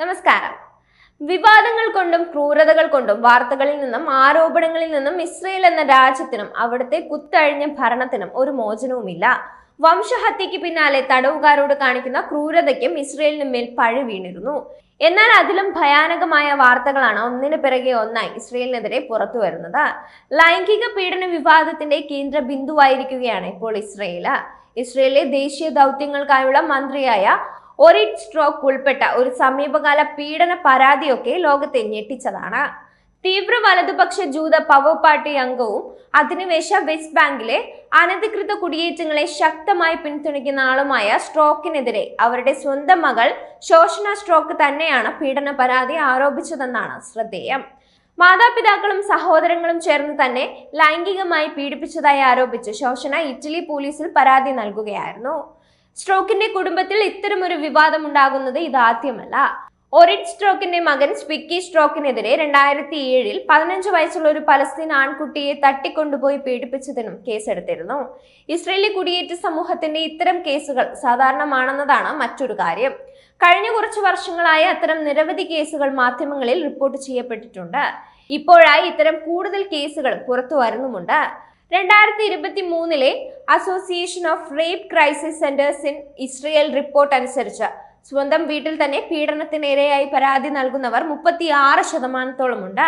നമസ്കാരം. വിവാദങ്ങൾ കൊണ്ടും ക്രൂരതകൾ കൊണ്ടും വാർത്തകളിൽ നിന്നും ആരോപണങ്ങളിൽ നിന്നും ഇസ്രയേൽ എന്ന രാജ്യത്തിനും അവിടുത്തെ കുത്തഴിഞ്ഞ ഭരണത്തിനും ഒരു മോചനവുമില്ല. വംശഹത്യയ്ക്ക് പിന്നാലെ തടവുകാരോട് കാണിക്കുന്ന ക്രൂരതയ്ക്കും ഇസ്രയേലിന് മേൽ പഴി വീണിരുന്നു. എന്നാൽ അതിലും ഭയാനകമായ വാർത്തകളാണ് ഒന്നിനു പിറകെ ഒന്നായി ഇസ്രയേലിനെതിരെ പുറത്തു വരുന്നത്. ലൈംഗിക പീഡന വിവാദത്തിന്റെ കേന്ദ്ര ബിന്ദുവായിരിക്കുകയാണ് ഇപ്പോൾ ഇസ്രയേലിലെ ദേശീയ ദൗത്യങ്ങൾക്കായുള്ള മന്ത്രിയായ ഒറിറ്റ് സ്ട്രോക്ക് ഉൾപ്പെട്ട ഒരു സമീപകാല പീഡന പരാതിയൊക്കെ ലോകത്തെ ഞെട്ടിച്ചതാണ്. തീവ്ര വലതുപക്ഷ ജൂത പവർ പാർട്ടി അംഗവും അധിനിവേശ വെസ്റ്റ് ബാങ്കിലെ അനധികൃത കുടിയേറ്റങ്ങളെ ശക്തമായി പിന്തുണയ്ക്കുന്ന ആളുമായ സ്ട്രോക്കിനെതിരെ അവരുടെ സ്വന്തം മകൾ ശോഷന സ്ട്രോക്ക് തന്നെയാണ് പീഡന പരാതി ആരോപിച്ചതെന്നാണ് ശ്രദ്ധേയം. മാതാപിതാക്കളും സഹോദരങ്ങളും ചേർന്ന് തന്നെ ലൈംഗികമായി പീഡിപ്പിച്ചതായി ആരോപിച്ച് ശോഷന ഇറ്റലി പോലീസിൽ പരാതി നൽകുകയായിരുന്നു. സ്ട്രോക്കിന്റെ കുടുംബത്തിൽ ഇത്തരമൊരു വിവാദം ഉണ്ടാകുന്നത് ഇതാദ്യമല്ല. ഒറിറ്റ് സ്ട്രോക്കിന്റെ മകൻ സ്പിക്കി സ്ട്രോക്കിനെതിരെ 2007 15 വയസ്സുള്ള ഒരു പലസ്തീൻ ആൺകുട്ടിയെ തട്ടിക്കൊണ്ടുപോയി പീഡിപ്പിച്ചതിനും കേസെടുത്തിരുന്നു. ഇസ്രയേലി കുടിയേറ്റ സമൂഹത്തിന്റെ ഇത്തരം കേസുകൾ സാധാരണമാണെന്നതാണ് മറ്റൊരു കാര്യം. കഴിഞ്ഞ കുറച്ചു വർഷങ്ങളായി അത്തരം നിരവധി കേസുകൾ മാധ്യമങ്ങളിൽ റിപ്പോർട്ട് ചെയ്യപ്പെട്ടിട്ടുണ്ട്. ഇപ്പോഴായി ഇത്തരം കൂടുതൽ കേസുകൾ പുറത്തു വരുന്നുമുണ്ട്. 2023 association of rape crisis centres in Israel report അനുസരിച്ച് സ്വന്തം വീട്ടിൽ തന്നെ പീഡനത്തിനിരയായി പരാതി നൽകുന്നവർ 36%.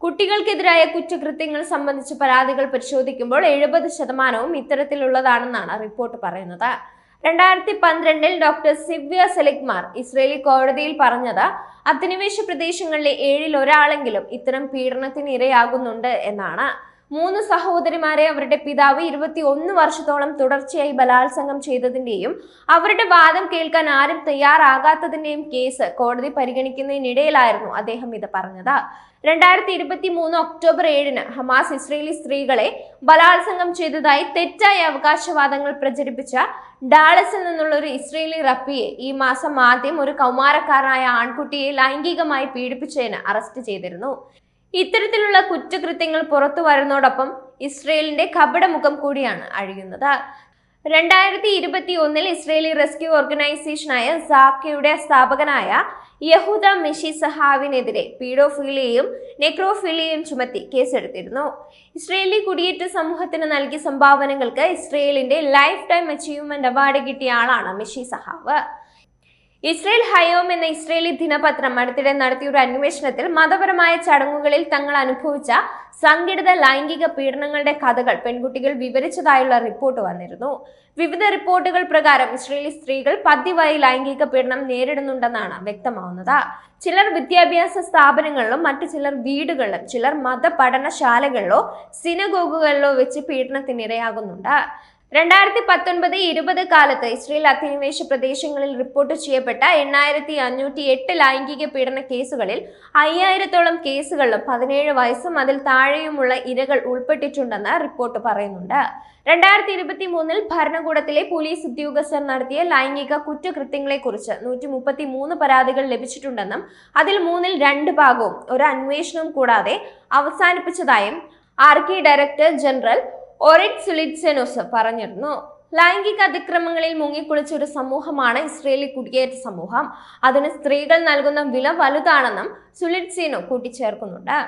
കുട്ടികൾക്കെതിരായ കുറ്റകൃത്യങ്ങൾ സംബന്ധിച്ച പരാതികൾ പരിശോധിക്കുമ്പോൾ 70% ഇത്തരത്തിലുള്ളതാണെന്നാണ് റിപ്പോർട്ട് പറയുന്നത്. 2012 ഡോക്ടർ സിവ്യ സെലിഗ്മാർ ഇസ്രയേലി കോടതിയിൽ പറഞ്ഞത് അധിനിവേശ പ്രദേശങ്ങളിലെ 7-ൽ ഒരാളെങ്കിലും ഇത്തരം പീഡനത്തിന് ഇരയാകുന്നുണ്ട് എന്നാണ്. 3 സഹോദരിമാരെ അവരുടെ പിതാവ് 21 വർഷത്തോളം തുടർച്ചയായി ബലാത്സംഗം ചെയ്തതിന്റെയും അവരുടെ വാദം കേൾക്കാൻ ആരും തയ്യാറാകാത്തതിന്റെയും കേസ് കോടതി പരിഗണിക്കുന്നതിനിടയിലായിരുന്നു അദ്ദേഹം ഇത് പറഞ്ഞത്. 2023 ഒക്ടോബർ 7 ഹമാസ് ഇസ്രയേലി സ്ത്രീകളെ ബലാത്സംഗം ചെയ്തതായി തെറ്റായ അവകാശവാദങ്ങൾ പ്രചരിപ്പിച്ച ഡാളസിൽ നിന്നുള്ള ഒരു ഇസ്രയേലി റബ്ബിയെ ഈ മാസം ആദ്യം ഒരു കൗമാരക്കാരനായ ആൺകുട്ടിയെ ലൈംഗികമായി പീഡിപ്പിച്ചതിന് അറസ്റ്റ് ചെയ്തിരുന്നു. ഇത്തരത്തിലുള്ള കുറ്റകൃത്യങ്ങൾ പുറത്തു വരുന്നതോടൊപ്പം ഇസ്രയേലിന്റെ കപടമുഖം കൂടിയാണ് അഴിയുന്നത്. 2021 ഇസ്രയേലി റെസ്ക്യൂ ഓർഗനൈസേഷനായ സാക്കയുടെ സ്ഥാപകനായ യഹൂദ മെഷിസഹാവിനെതിരെ പീഡോഫീലിയയും നെക്രോഫീലിയയും ചുമത്തി കേസെടുത്തിരുന്നു. ഇസ്രയേലി കുടിയേറ്റ സമൂഹത്തിന് നൽകിയ സംഭാവനകൾക്ക് ഇസ്രയേലിന്റെ ലൈഫ് ടൈം അച്ചീവ്മെന്റ് അവാർഡ് കിട്ടിയ ആളാണ് മെഷിസഹാവ്. ഇസ്രയേൽ ഹയോം എന്ന ഇസ്രയേലി ദിനപത്രം അടുത്തിടെ നടത്തിയ ഒരു അന്വേഷണത്തിൽ മതപരമായ ചടങ്ങുകളിൽ തങ്ങൾ അനുഭവിച്ച സംഘടിത ലൈംഗിക പീഡനങ്ങളുടെ കഥകൾ പെൺകുട്ടികൾ വിവരിച്ചതായുള്ള റിപ്പോർട്ട് വന്നിരുന്നു. വിവിധ റിപ്പോർട്ടുകൾ പ്രകാരം ഇസ്രയേലി സ്ത്രീകൾ പതിവായി ലൈംഗിക പീഡനം നേരിടുന്നുണ്ടെന്നാണ് വ്യക്തമാവുന്നത്. ചിലർ വിദ്യാഭ്യാസ സ്ഥാപനങ്ങളിലും മറ്റു ചിലർ വീടുകളിലും ചിലർ മതപഠനശാലകളിലോ സിനഗോഗുകളിലോ വെച്ച് പീഡനത്തിനിരയാകുന്നുണ്ട്. 2019-20 കാലത്ത് ഇസ്രയേൽ അധിനിവേശ പ്രദേശങ്ങളിൽ റിപ്പോർട്ട് ചെയ്യപ്പെട്ട 8508 ലൈംഗിക പീഡന കേസുകളിൽ 5000-ഓളം കേസുകളിലും 17 വയസ്സും അതിൽ താഴെയുമുള്ള ഇരകൾ ഉൾപ്പെട്ടിട്ടുണ്ടെന്ന് റിപ്പോർട്ട് പറയുന്നുണ്ട്. 2023 ഭരണകൂടത്തിലെ പോലീസ് ഉദ്യോഗസ്ഥർ നടത്തിയ ലൈംഗിക കുറ്റകൃത്യങ്ങളെക്കുറിച്ച് 133 പരാതികൾ ലഭിച്ചിട്ടുണ്ടെന്നും അതിൽ 3-ൽ 2 ഭാഗവും ഒരു അന്വേഷണവും കൂടാതെ അവസാനിപ്പിച്ചതായും ആർക്കി ഡയറക്ടർ ജനറൽ ഒറിറ്റ് സുലിറ്റ്സെനോസ് പറഞ്ഞിരുന്നു. ലൈംഗിക അതിക്രമങ്ങളിൽ മുങ്ങിക്കുളിച്ച ഒരു സമൂഹമാണ് ഇസ്രയേലി കുടിയേറ്റ സമൂഹം. അതിന് സ്ത്രീകൾ നൽകുന്ന വില വലുതാണെന്നും സുലിറ്റ്സെനോ കൂട്ടിച്ചേർക്കുന്നുണ്ട്.